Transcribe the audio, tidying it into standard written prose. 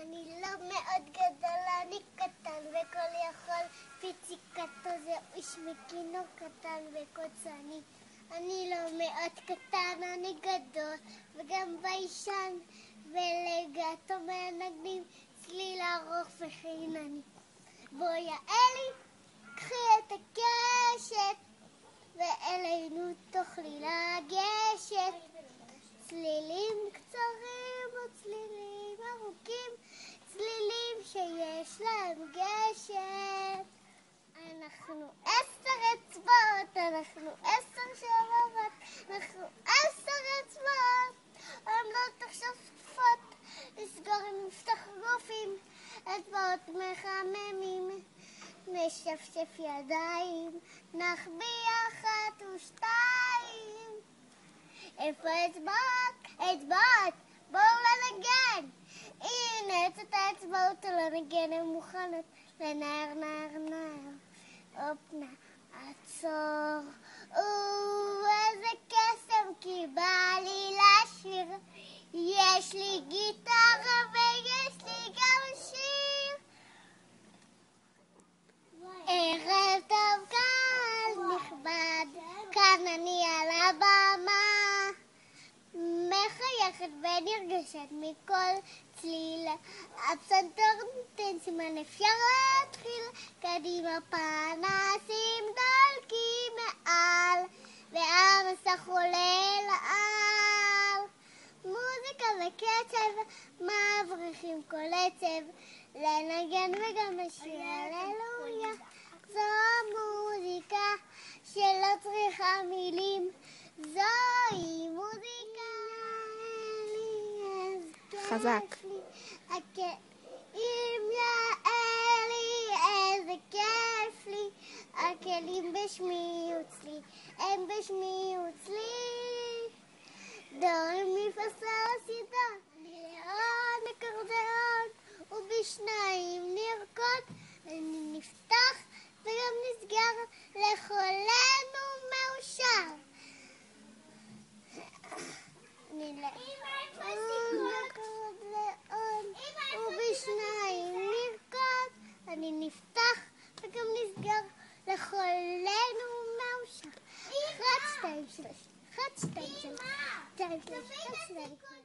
אני לא מאוד גדול, אני קטן וכל יכול, פיציקטו זה איש מכינור קטן וקוצני. אני לא מאוד קטן, אני גדול, וגם ביישן ולגטו מנגנים צליל ארוך וחינני. בואי אלי, קחי את הקשת, ואלינו תוכלי לגשת. צלילים קצרים או צלילים ארוכים, צלילים שיש להם גשת. אנחנו 10 אצבעות, אנחנו 10 שבבות, אנחנו 10 אצבעות. עומדות עכשיו צפות, לסגור עם מפתח גופים, אצבעות מחממים, נשפשף ידיים, נחביא 1 ו2. איפה אצבעות? אצבעות! בואו לנגן! הנה, את האצבעות לנגן, הן מוכנות לנער, נער, נער. אופנה, עצור. איזה קסם, כי בא לי לשיר. יש לי גיטרה ויש לי גם שיר. ערב טוב קהל נכבד, כאן אני על הבמה, מחייכת ונרגשת מכל צליל. הפסנתר נותן סימן, אפשר להתחיל. קדימה פנסים דולקים מעל, והמסך עולה לעל. מוזיקה וקצב מבריחים כל עצב, לנגן וגם לשיר הללויה. זו מוזיקה שלא צריכה מילים, זוהי מוזיקה. חזק. אם יעלי, איזה כיף לי, הכלים בשמי וצלי, הם בשמי וצלי. דור מפסל סידה, לירון אקורדיאון, ובשניים נרקוד, נפתח וגם נסגר, לכולנו מאושר. ובשניים נרקוד, אני נפתח וגם נסגר, לכולנו מאושר. 1, 2, 3, 1, 2, 3, 2, 3, 1, 2.